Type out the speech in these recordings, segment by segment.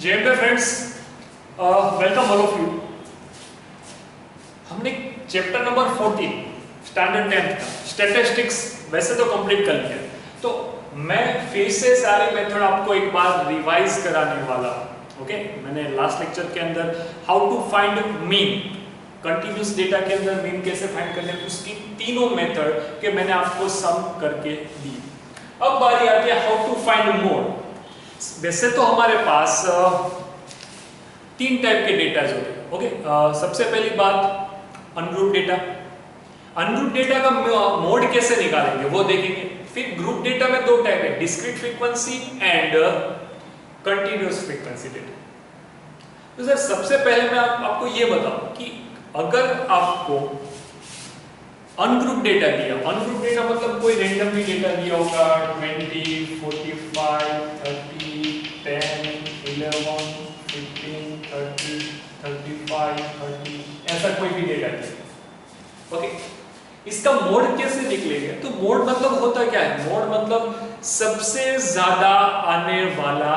JMK friends, welcome all of you. हमने chapter number 14 standard 10 का statistics वैसे तो कंप्लीट कर लिया, तो मैं फिर से सारे मेथड आपको एक बार रिवाइज कराने वाला हूं। ओके, मैंने लास्ट लेक्चर के अंदर how to find mean, continuous data के अंदर मीन कैसे फाइंड करने, उसकी तीनों मेथड के मैंने आपको सम करके दी। अब बारी आती है हाउ टू फाइंड मोड। वैसे तो हमारे पास तीन टाइप के डेटा होते हैं। ओके, सबसे पहली बात अनग्रुप डेटा। अनग्रुप डेटा का मोड कैसे निकालेंगे वो देखेंगे। फिर ग्रुप डेटा में दो टाइप है, discrete frequency and continuous frequency data. तो सर सबसे पहले मैं आपको ये बताऊं कि अगर आपको अनग्रुप डेटा दिया, अनग्रुप डेटा मतलब कोई रैंडमली डेटा दिया होगा 20, 45, 30, 10, 11, 15, 30, 35, 30, ऐसा कोई भी डेटा दिया। ओके, इसका मोड कैसे निकलेगा? तो मोड मतलब होता क्या है? मोड मतलब सबसे ज्यादा आने वाला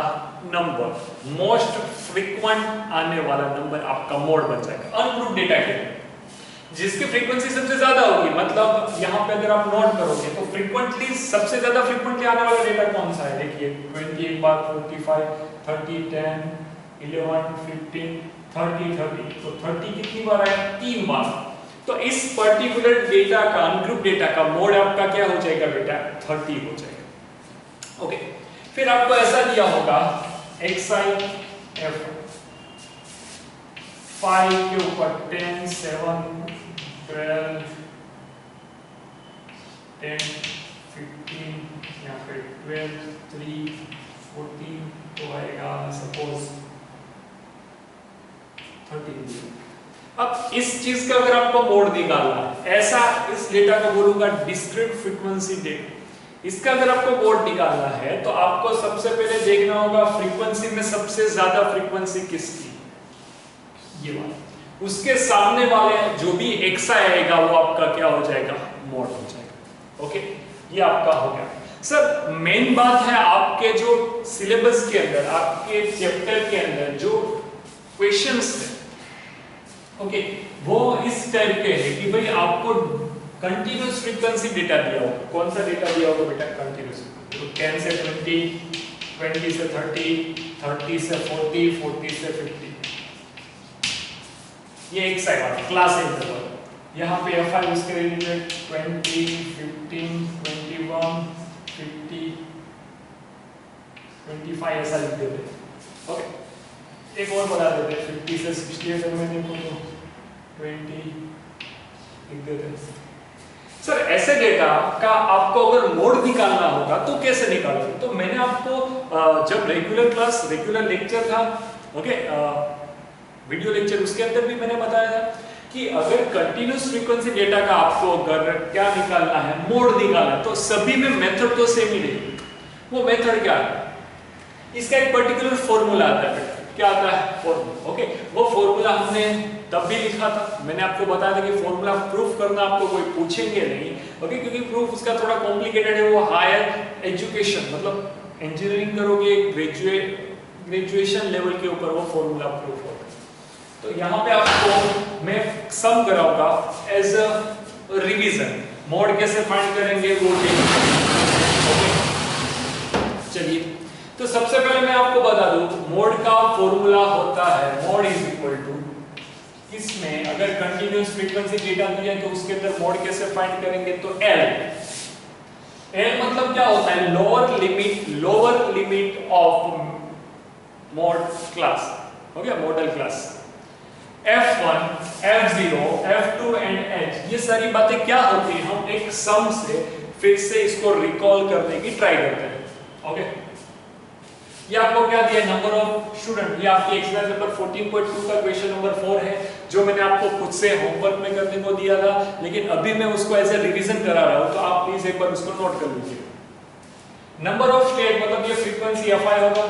नंबर, मोस्ट फ्रीक्वेंट आने वाला नंबर आपका मोड बन जाएगा अनग्रुप डेटा के लिए, जिसकी फ्रीक्वेंसी सबसे ज्यादा होगी। मतलब यहाँ पे अगर आप नोट करोगे तो फ्रीक्वेंटली सबसे ज्यादा फ्रीक्वेंटली आने वाला डेटा कौन सा है? देखिए 20 एक बार, 45, 30, 10, 11, 15, 30, तो 30 कितनी बार आया? 3 बार। तो इस पर्टिकुलर डेटा का, अनग्रुप डेटा का मोड आपका क्या हो जाएगा बेटा? 30 हो जाएगा। ओके, फिर आपको ऐसा दिया होगा xi f 5 के ऊपर 10, 7, 12, 10, 15, यहाँ पे 12, 3, 14 तो आएगा सपोज 13। अब इस चीज का अगर आपको मोड निकालना है, ऐसा इस डेटा को बोलूंगा डिस्क्रीट फ्रीक्वेंसी डेटा। इसका अगर आपको मोड निकालना है तो आपको सबसे पहले देखना होगा फ्रीक्वेंसी में सबसे ज्यादा फ्रीक्वेंसी किसकी, ये वाला। उसके सामने वाले जो भी एक्सा आएगा वो आपका क्या हो जाएगा? मोड हो जाएगा। ओके, ये आपका हो गया। सर मेन बात है आपके जो सिलेबस के अंदर, आपके चैप्टर के अंदर जो क्वेश्चंस है, ओके, वो इस टाइप के है कि भाई आपको कंटिन्यूअस फ्रीक्वेंसी डेटा दिया होगा। कौन सा डेटा दिया होगा बेटा? कंटिन्यूअस। तो 10 से 20, 20 से 30, 30 से 40, 40 से 50, ये एक साइड वाला क्लास इंटरवल। यहाँ पे fi उसके रिलेटेड 20, 15, 21, 50, 25 ऐसा लिख देते। ओके, एक और बता देते 50 से 68 में देखो तो 20 लिख देते। सर ऐसे डेटा का आपको अगर मोड निकालना होगा तो कैसे निकालोगे? तो मैंने आपको जब रेगुलर क्लास, रेगुलर लेक्चर था, ओके, वीडियो लेक्चर, उसके अंदर भी मैंने बताया था कि अगर कंटिन्यूअस फ्रीक्वेंसी डेटा का आपको अगर क्या निकालना है, मोड निकालना है, तो सभी में मेथड तो सेम ही रहेगी। वो मेथड क्या है? इसका एक पर्टिकुलर फॉर्मूला आता है। क्या आता है? फॉर्मूला। ओके, वो फॉर्मूला हमने तब भी लिखा था। मैंने आपको बताया था कि फॉर्मूला प्रूफ करना आपको कोई पूछेंगे नहीं, ओके, क्योंकि प्रूफ उसका थोड़ा कॉम्प्लिकेटेड है। वो हायर एजुकेशन मतलब इंजीनियरिंग करोगे, ग्रेजुएशन लेवल के ऊपर वो फॉर्मूला प्रूफ होगा। तो यहाँ पे आपको मैं सम कराऊंगा एज अ रिवीजन। मोड कैसे फाइंड करेंगे वो देखेंगे। चलिए, तो सबसे पहले मैं आपको बता दूं मोड का फॉर्मूला होता है मोड इज इक्वल टू, इसमें अगर कंटिन्यूअस फ्रीक्वेंसी डेटा दिया तो उसके अंदर मोड कैसे फाइंड करेंगे? तो एल मतलब क्या होता है? Lower limit of mode class, हो गया model class. F1, F0, F2 and H, ये सारी बातें क्या होती हैं? हम एक सम से फिर से इसको रिकॉल करने की ट्राई करते हैं। ओके, ये आपको क्या दिया? Number of student. ये आपकी एक्सरसाइज नंबर 14.2 का क्वेश्चन नंबर 4 है, जो मैंने आपको खुद से होमवर्क में करने को दिया था, लेकिन अभी मैं उसको एज ए रिवीजन करा रहा हूं, तो आप प्लीज एक बार उसको नोट कर लीजिए। नंबर ऑफ स्टेट मतलब ये फ्रीक्वेंसी fi होगा।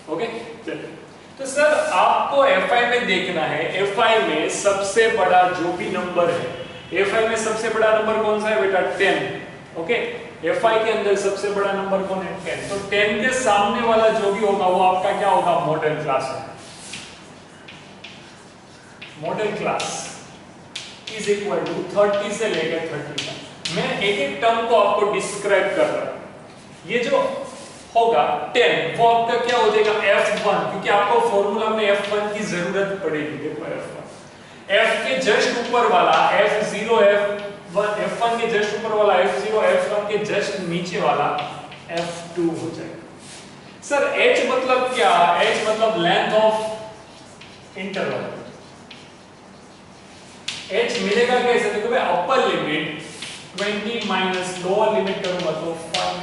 ओके, चलिए, तो सर आपको fi में देखना है, fi में सबसे बड़ा जो भी नंबर है, fi में सबसे बड़ा नंबर कौन सा है बेटा? 10। ओके, fi के अंदर सबसे बड़ा नंबर कौन है 10, तो 10 के सामने वाला जो भी होगा वो आपका क्या होगा मॉडल क्लास है। Modal class is equal to 30 से लेकर 30 तक। मैं एक एक टर्म को आपको डिस्क्राइब कर रहा हूं। ये जो होगा 10 वो आपका क्या हो जाएगा f1, क्योंकि आपको फॉर्मूला में f1 की जरूरत पड़ेगी। देखो f1 f के जस्ट ऊपर वाला f0 f1 के जस्ट ऊपर वाला f0 f1 के जस्ट नीचे वाला f2 हो जाएगा। सर h मतलब क्या, h मतलब लेंथ ऑफ इंटरवल। h मिलेगा कैसे, देखो भाई upper limit 20 minus lower limit करूंगा तो 5।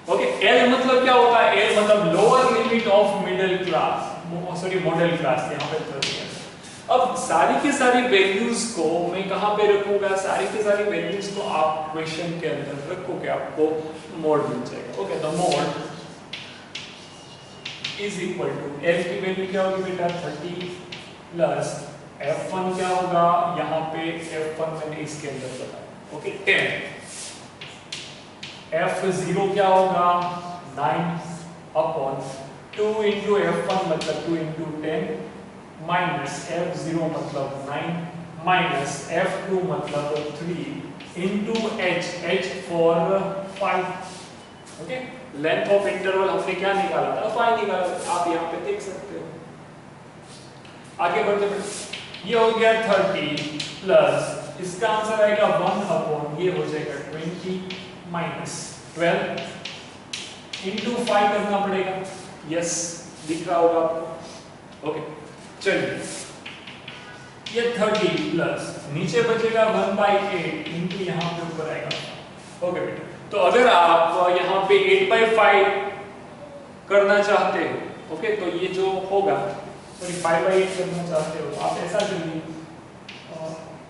ओके, L मतलब क्या होता है, L मतलब lower limit of middle class, sorry model class, यहाँ पे 30 है। अब सारी की सारी वैल्यूज को मैं कहां पे रखूंगा, सारी की सारी वैल्यूज को आप क्वेश्चन के अंदर रखोगे, आपको मोड मिल जाएगा। Okay, the mode is equal to L की वैल्यू क्या होगी बेटा 30 प्लस F1 क्या होगा, यहाँ पे F1 मैंने इसके अंदर बताया। ओके, 10 F0 क्या होगा 9 अपॉन 2 इंटू F1 मतलब 2 इंटू 10 माइनस F0 मतलब 9 माइनस F2 मतलब 3 into H for 5। Okay, length of interval हमने क्या निकाला था 5 निकाला था, आप यहाँ पे देख सकते हो। आगे बढ़ते बढ़ते ये हो गया 30 प्लस इसका आंसर आएगा 1 अपॉन ये हो जाएगा 20 माइनस 12 इंटू 5 करना पड़ेगा। यस, दिख रहा होगा आपको। ओके, चलिए ये 30 प्लस नीचे बचेगा 1/8 इंटू यहाँ पे ऊपर आएगा। ओके बेटा, तो अगर आप यहाँ पे 8/5 करना चाहते हो, ओके, तो ये जो होगा सॉरी 5/8 करना चाहते हो तो आप ऐसा करिए,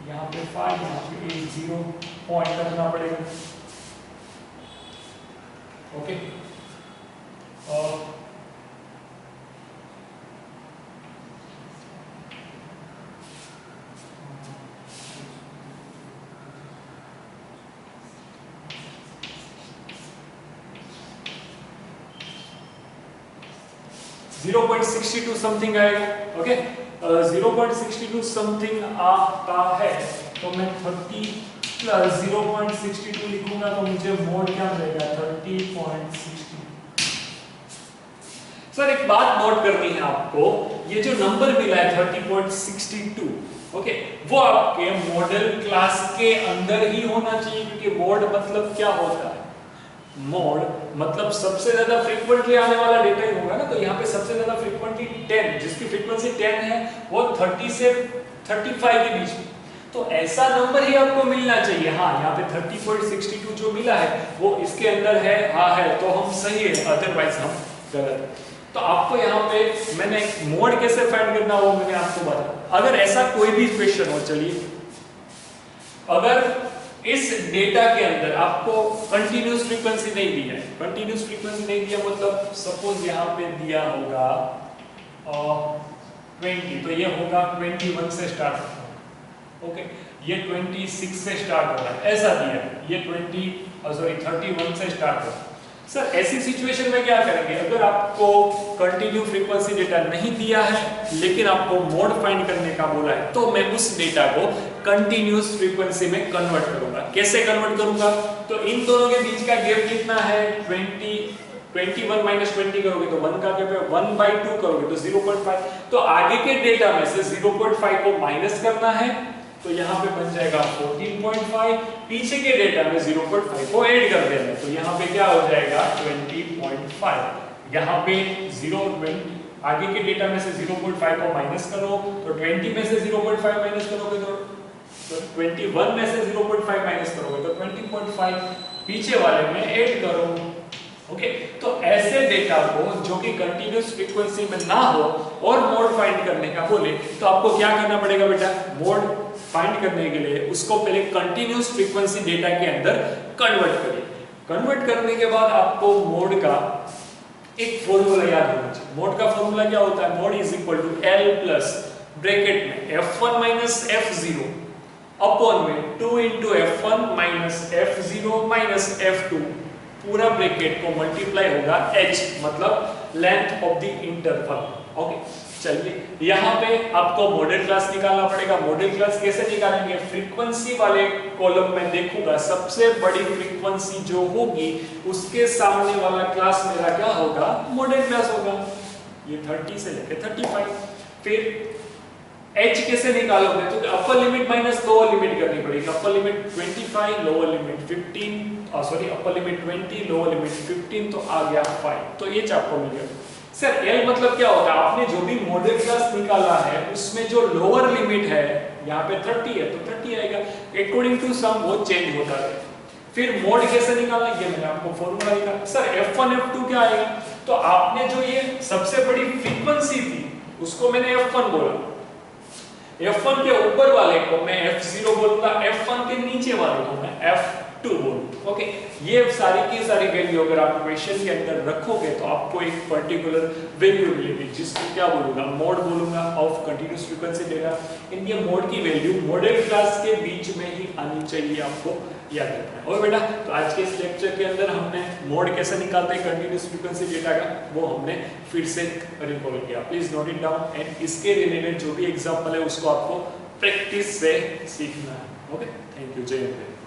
यहाँ पे 5 यहाँ पे 8 0 पॉइंट करना पड़ेगा। ओके, और 0.62 समथिंग आएगा। ओके, 0.62 समथिंग आता है तो मैं 30 प्लस 0.62 लिखूंगा तो मुझे मोड क्या मिलेगा 30.60। सर एक बात नोट करनी है आपको, ये जो नंबर मिला है 30.62, ओके, वो आपके मॉडल क्लास के अंदर ही होना चाहिए, क्योंकि मोड मतलब क्या होता है, मोड मतलब सबसे ज्यादा फ्रीक्वेंटली आने वाला डेटा ही होगा ना। तो यहाँ पे सबसे ज्यादा फ्रीक्वेंटली 10, जिसकी फ्रीक्वेंसी 10 है वो 30 से 35 के बीच में, तो ऐसा नंबर ही आपको मिलना चाहिए। हाँ, यहाँ पे 30.62 जो मिला है वो इसके अंदर है, हाँ है तो हम सही है, अदरवाइज हम गलत है। तो आपको यहाँ पे मैंने मोड कैसे फाइंड करना वो मैंने आपको बताया। अगर ऐसा कोई भी क्वेश्चन हो, चलिए अगर इस डेटा के अंदर आपको कंटिन्यूअस फ्रीक्वेंसी नहीं दी है, कंटिन्यूअस फ्रीक्वेंसी नहीं दिया मतलब सपोज यहाँ पे दिया होगा 20, तो ये होगा 21 से स्टार्ट होगा। ओके, ये 26 से स्टार्ट हो रहा है, ऐसा दिया ये 31 से स्टार्ट हो रहा है। सर ऐसी सिचुएशन में क्या करेंगे, अगर आपको कंटिन्यू फ्रीक्वेंसी डेटा नहीं दिया है लेकिन आपको मोड फाइंड करने का बोला है, तो मैं उस डेटा को कंटिन्यूअस फ्रीक्वेंसी में कन्वर्ट करूंगा। कैसे कन्वर्ट करूंगा, तो इन दोनों के बीच का गैप कितना है 21 माइनस 20 करोगे तो 1 का गैप है, 1/2 करोगे तो 0.5, तो आगे के डेटा में से 0.5 को माइनस करना है, तो यहाँ पे बन जाएगा 14.5, पीछे के डेटा में 0.5 को ऐड कर देना, तो यहाँ पे क्या हो जाएगा 20.5। यहाँ पे 0.20 आगे के डेटा में से 0.5 को माइनस करो तो 20 में से 0.5 माइनस करोगे तो 21 में से 0.5 माइनस करोगे तो 20.5 पीछे वाले में ऐड करो। ओके, तो ऐसे डेटा को जो कि कंटिन्यूअस फ्रीक्वेंसी में ना हो और मोड फाइंड करने का बोले तो आपको क्या करना पड़ेगा बेटा, मोड फाइंड करने के लिए उसको पहले कंटिन्यूअस फ्रीक्वेंसी डेटा के अंदर कन्वर्ट करिए। कन्वर्ट करने के बाद आपको मोड का एक फॉर्मूला याद होना चाहिए। मोड का फॉर्मूला क्या होता है, mode is equal to L plus bracket में F1 माइनस F0 अपॉन में 2 into f1 minus f0 minus f2 पूरा ब्रैकेट को मल्टीप्लाई होगा h मतलब length of the interval. Okay, चलिए यहाँ पे आपको मॉडल क्लास निकालना पड़ेगा। मॉडल क्लास कैसे निकालेंगे? फ्रीक्वेंसी वाले कॉलम में देखूंगा सबसे बड़ी फ्रीक्वेंसी जो होगी उसके सामने वाला क्लास मेरा क्या होगा? मॉडल क्लास होगा। ये 30 से लेके 35। फिर h कैसे निकालोगे? तो upper limit minus lower limit करनी पड़ेगी। Upper limit 25, lower limit 15, sorry upper limit 20, lower limit 15, तो आ गया 5। तो ये आपको मिल गया। सर L मतलब क्या होता है? आपने जो भी मॉडल क्लास निकाला है उसमें जो लोअर लिमिट है यहाँ पे 30 है तो 30 आएगा। अकॉर्डिंग टू सम वो चेंज होता है। फिर मोड कैसे निकालना, ये मैंने आपको फॉर्मूला निकाला। सर F1 F2 क्या आएगा? तो आपने जो ये सबसे बड़ी फ्रीक्वेंसी थी उसको मैंने F1 बोला, F1 के ऊपर वाले को मैं F0 बोलूंगा, F1 के नीचे वाले को मैं F2 बोलूंगा। ओके, ये सारी की सारी वैल्यू अगर आप क्वेश्चन के अंदर रखोगे तो आपको एक पर्टिकुलर वैल्यू मिलेगी जिसको क्या बोलूंगा? मोड बोलूंगा ऑफ कंटीन्यूअस फ्रीक्वेंसी डेटा। इनके मोड की वैल्यू मॉडल क्लास के बीच में ही आनी चाहिए, आपको याद रखना है। और बेटा तो आज के इस लेक्चर के अंदर हमने मोड कैसे निकालते हैं कंटीन्यूअस फ्रीक्वेंसी डेटा का वो हमने फिर से रिकॉल किया। Please note it down and इसके रिलेटेड जो भी एग्जांपल है उसको आपको प्रैक्टिस से सीखना है। ओके, थैंक यू, जय हिंद।